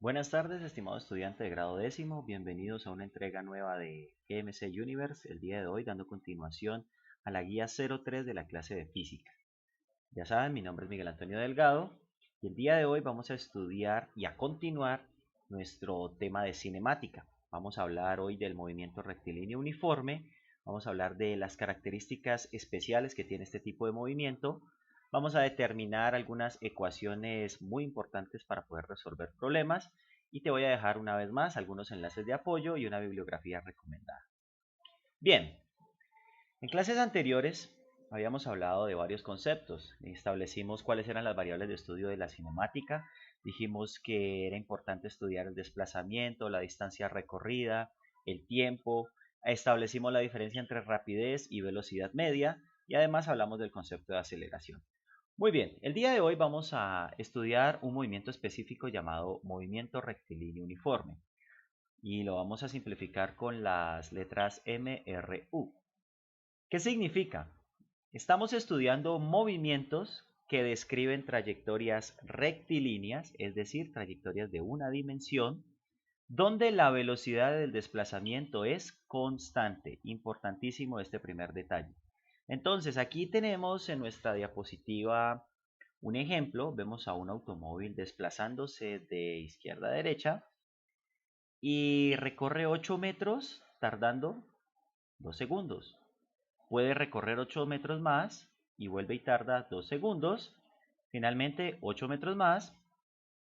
Buenas tardes, estimado estudiante de grado décimo. Bienvenidos a una entrega nueva de GMC Universe. El día de hoy dando continuación a la guía 03 de la clase de física. Ya saben, mi nombre es Miguel Antonio Delgado y el día de hoy vamos a estudiar y a continuar nuestro tema de cinemática. Vamos a hablar hoy del movimiento rectilíneo uniforme. Vamos a hablar de las características especiales que tiene este tipo de movimiento. Vamos a determinar algunas ecuaciones muy importantes para poder resolver problemas y te voy a dejar una vez más algunos enlaces de apoyo y una bibliografía recomendada. Bien, en clases anteriores habíamos hablado de varios conceptos, establecimos cuáles eran las variables de estudio de la cinemática, dijimos que era importante estudiar el desplazamiento, la distancia recorrida, el tiempo, establecimos la diferencia entre rapidez y velocidad media y además hablamos del concepto de aceleración. Muy bien, el día de hoy vamos a estudiar un movimiento específico llamado movimiento rectilíneo uniforme y lo vamos a simplificar con las letras MRU. ¿Qué significa? Estamos estudiando movimientos que describen trayectorias rectilíneas, es decir, trayectorias de una dimensión, donde la velocidad del desplazamiento es constante. Importantísimo este primer detalle. Entonces, aquí tenemos en nuestra diapositiva un ejemplo. Vemos a un automóvil desplazándose de izquierda a derecha y recorre 8 metros tardando 2 segundos. Puede recorrer 8 metros más y vuelve y tarda 2 segundos. Finalmente 8 metros más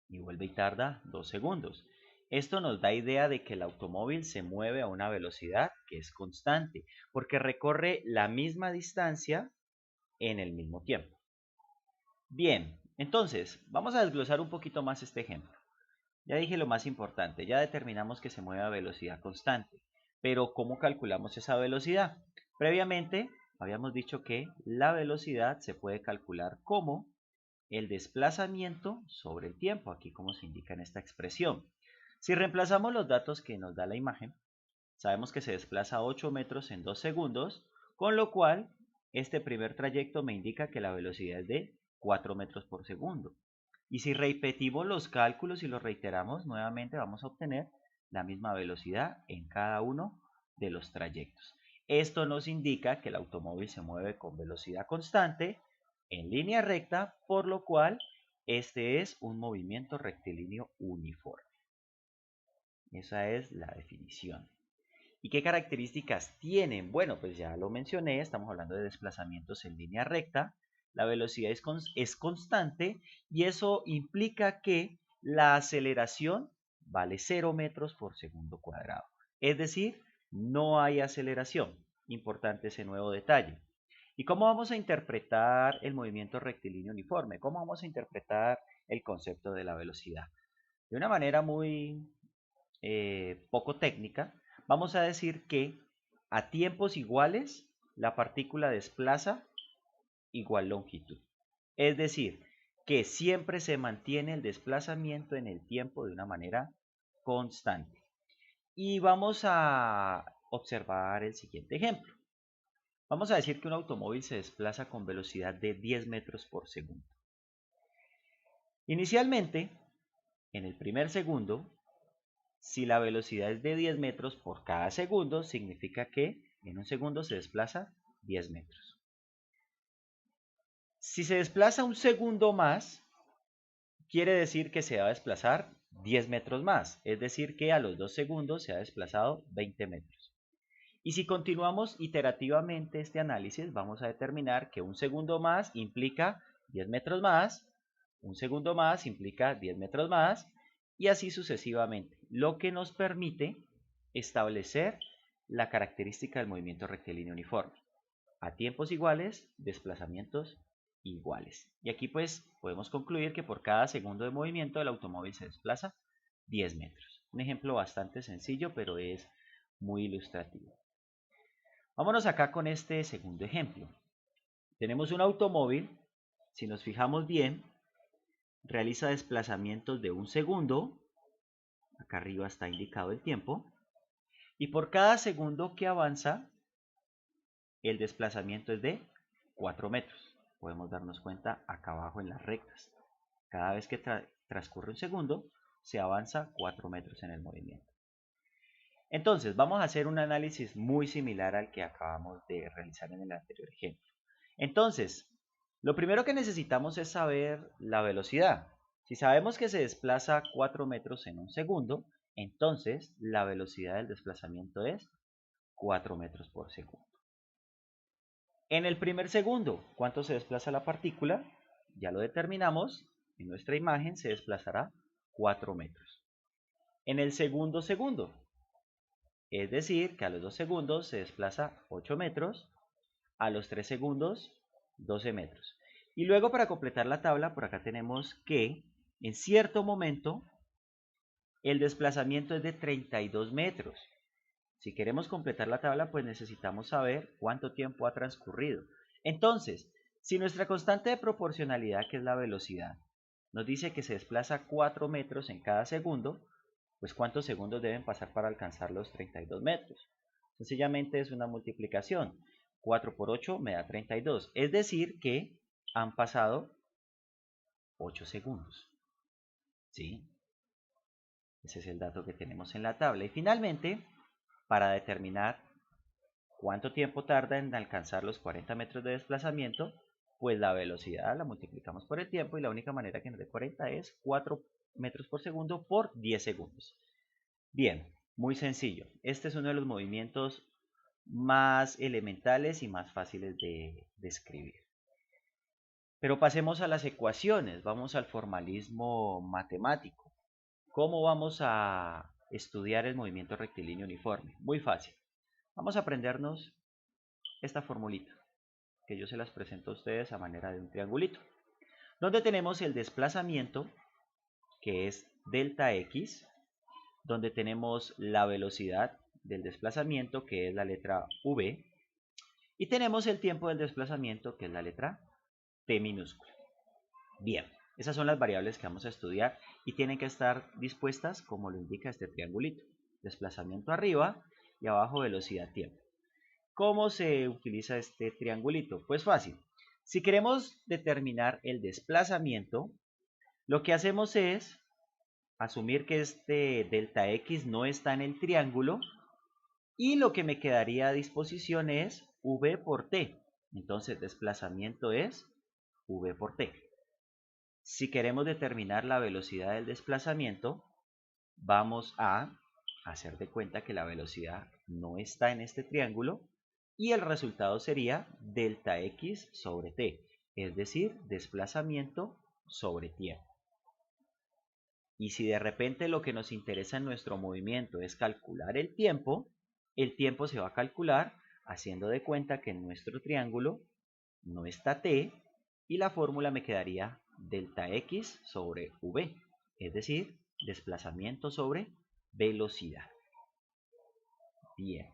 y vuelve y tarda 2 segundos. Esto nos da idea de que el automóvil se mueve a una velocidad que es constante, porque recorre la misma distancia en el mismo tiempo. Bien, entonces vamos a desglosar un poquito más este ejemplo. Ya dije lo más importante, ya determinamos que se mueve a velocidad constante, pero ¿cómo calculamos esa velocidad? Previamente habíamos dicho que la velocidad se puede calcular como el desplazamiento sobre el tiempo, aquí como se indica en esta expresión. Si reemplazamos los datos que nos da la imagen, sabemos que se desplaza 8 metros en 2 segundos, con lo cual este primer trayecto me indica que la velocidad es de 4 metros por segundo. Y si repetimos los cálculos y los reiteramos nuevamente, vamos a obtener la misma velocidad en cada uno de los trayectos. Esto nos indica que el automóvil se mueve con velocidad constante en línea recta, por lo cual este es un movimiento rectilíneo uniforme. Esa es la definición. ¿Y qué características tienen? Bueno, pues ya lo mencioné, estamos hablando de desplazamientos en línea recta, la velocidad es constante y eso implica que la aceleración vale 0 metros por segundo cuadrado. Es decir, no hay aceleración. Importante ese nuevo detalle. ¿Y cómo vamos a interpretar el movimiento rectilíneo uniforme? ¿Cómo vamos a interpretar el concepto de la velocidad? De una manera muy poco técnica, vamos a decir que a tiempos iguales la partícula desplaza igual longitud. Es decir, que siempre se mantiene el desplazamiento en el tiempo de una manera constante. Y vamos a observar el siguiente ejemplo. Vamos a decir que un automóvil se desplaza con velocidad de 10 metros por segundo. Inicialmente, en el primer segundo, si la velocidad es de 10 metros por cada segundo, significa que en un segundo se desplaza 10 metros. Si se desplaza un segundo más, quiere decir que se va a desplazar 10 metros más, es decir, que a los 2 segundos se ha desplazado 20 metros. Y si continuamos iterativamente este análisis, vamos a determinar que un segundo más implica 10 metros más, un segundo más implica 10 metros más, y así sucesivamente, lo que nos permite establecer la característica del movimiento rectilíneo uniforme. A tiempos iguales, desplazamientos iguales. Y aquí pues podemos concluir que por cada segundo de movimiento el automóvil se desplaza 10 metros. Un ejemplo bastante sencillo, pero es muy ilustrativo. Vámonos acá con este segundo ejemplo. Tenemos un automóvil, si nos fijamos bien, realiza desplazamientos de un segundo, acá arriba está indicado el tiempo, y por cada segundo que avanza, el desplazamiento es de 4 metros. Podemos darnos cuenta acá abajo en las rectas. Cada vez que transcurre un segundo, se avanza 4 metros en el movimiento. Entonces, vamos a hacer un análisis muy similar al que acabamos de realizar en el anterior ejemplo. Entonces, lo primero que necesitamos es saber la velocidad. Si sabemos que se desplaza 4 metros en un segundo, entonces la velocidad del desplazamiento es 4 metros por segundo. En el primer segundo, ¿cuánto se desplaza la partícula? Ya lo determinamos. En nuestra imagen se desplazará 4 metros. En el segundo segundo, es decir, que a los 2 segundos se desplaza 8 metros, a los 3 segundos 12 metros. Y luego para completar la tabla, por acá tenemos que en cierto momento el desplazamiento es de 32 metros. Si queremos completar la tabla, pues necesitamos saber cuánto tiempo ha transcurrido. Entonces, si nuestra constante de proporcionalidad, que es la velocidad, nos dice que se desplaza 4 metros en cada segundo, pues ¿cuántos segundos deben pasar para alcanzar los 32 metros? Sencillamente es una multiplicación. 4 por 8 me da 32. Es decir que han pasado 8 segundos. ¿Sí? Ese es el dato que tenemos en la tabla. Y finalmente, para determinar cuánto tiempo tarda en alcanzar los 40 metros de desplazamiento, pues la velocidad la multiplicamos por el tiempo y la única manera que nos dé 40 es 4 metros por segundo por 10 segundos. Bien, muy sencillo. Este es uno de los movimientos más elementales y más fáciles de describir. Pero pasemos a las ecuaciones, vamos al formalismo matemático. ¿Cómo vamos a estudiar el movimiento rectilíneo uniforme? Muy fácil. Vamos a aprendernos esta formulita, que yo se las presento a ustedes a manera de un triangulito, donde tenemos el desplazamiento, que es delta x, donde tenemos la velocidad del desplazamiento, que es la letra v, y tenemos el tiempo del desplazamiento, que es la letra t minúscula. Bien, esas son las variables que vamos a estudiar y tienen que estar dispuestas como lo indica este triangulito. Desplazamiento arriba y abajo velocidad tiempo. ¿Cómo se utiliza este triangulito? Pues fácil. Si queremos determinar el desplazamiento, lo que hacemos es asumir que este delta x no está en el triángulo y lo que me quedaría a disposición es v por t. Entonces desplazamiento es v por t. Si queremos determinar la velocidad del desplazamiento, vamos a hacer de cuenta que la velocidad no está en este triángulo y el resultado sería delta x sobre t, es decir, desplazamiento sobre tiempo. Y si de repente lo que nos interesa en nuestro movimiento es calcular el tiempo se va a calcular haciendo de cuenta que en nuestro triángulo no está t y la fórmula me quedaría delta x sobre v, es decir, desplazamiento sobre velocidad. Bien,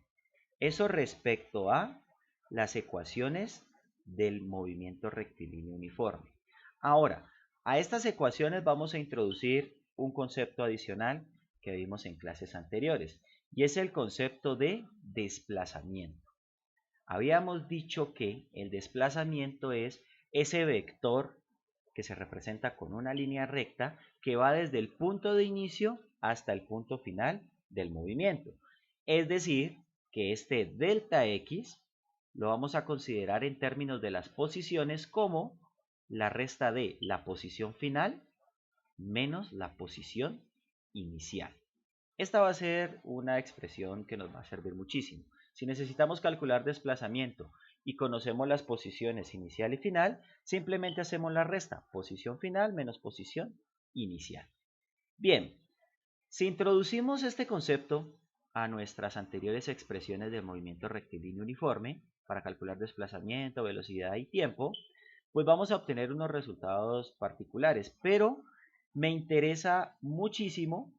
eso respecto a las ecuaciones del movimiento rectilíneo uniforme. Ahora, a estas ecuaciones vamos a introducir un concepto adicional que vimos en clases anteriores, y es el concepto de desplazamiento. Habíamos dicho que el desplazamiento es ese vector que se representa con una línea recta que va desde el punto de inicio hasta el punto final del movimiento. Es decir, que este delta x lo vamos a considerar en términos de las posiciones como la resta de la posición final menos la posición inicial. Esta va a ser una expresión que nos va a servir muchísimo. Si necesitamos calcular desplazamiento y conocemos las posiciones inicial y final, simplemente hacemos la resta, posición final menos posición inicial. Bien, si introducimos este concepto a nuestras anteriores expresiones de movimiento rectilíneo uniforme para calcular desplazamiento, velocidad y tiempo, pues vamos a obtener unos resultados particulares, pero me interesa muchísimo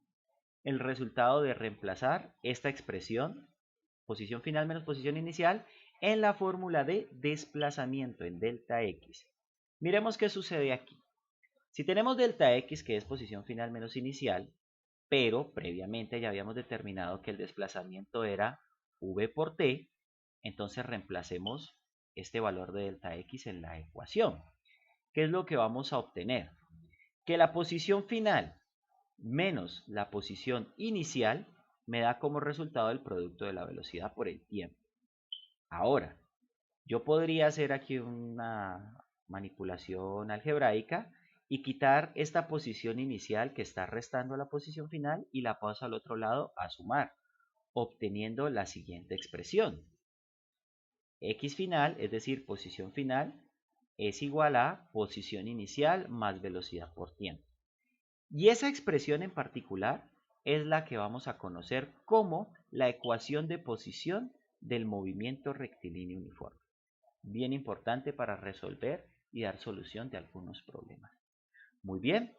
el resultado de reemplazar esta expresión, posición final menos posición inicial, en la fórmula de desplazamiento, en delta x. Miremos qué sucede aquí. Si tenemos delta x, que es posición final menos inicial, pero previamente ya habíamos determinado que el desplazamiento era v por t, entonces reemplacemos este valor de delta x en la ecuación. ¿Qué es lo que vamos a obtener? Que la posición final menos la posición inicial me da como resultado el producto de la velocidad por el tiempo. Ahora, yo podría hacer aquí una manipulación algebraica y quitar esta posición inicial que está restando a la posición final y la paso al otro lado a sumar, obteniendo la siguiente expresión. X final, es decir, posición final, es igual a posición inicial más velocidad por tiempo. Y esa expresión en particular es la que vamos a conocer como la ecuación de posición del movimiento rectilíneo uniforme. Bien importante para resolver y dar solución de algunos problemas. Muy bien,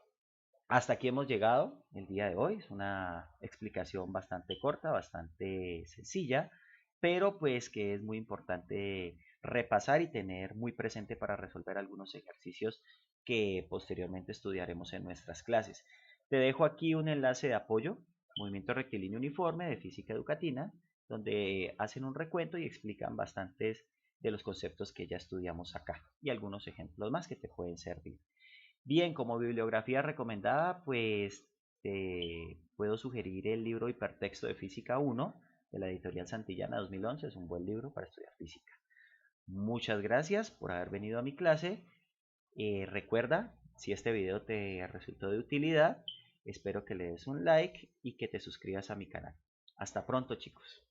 hasta aquí hemos llegado el día de hoy. Es una explicación bastante corta, bastante sencilla, pero pues que es muy importante repasar y tener muy presente para resolver algunos ejercicios que posteriormente estudiaremos en nuestras clases. Te dejo aquí un enlace de apoyo, Movimiento Rectilíneo Uniforme de Física Educatina, donde hacen un recuento y explican bastantes de los conceptos que ya estudiamos acá y algunos ejemplos más que te pueden servir. Bien, como bibliografía recomendada, pues te puedo sugerir el libro Hipertexto de Física 1 de la editorial Santillana 2011. Es un buen libro para estudiar física. Muchas gracias por haber venido a mi clase. Recuerda, si este video te resultó de utilidad, espero que le des un like y que te suscribas a mi canal. Hasta pronto, chicos.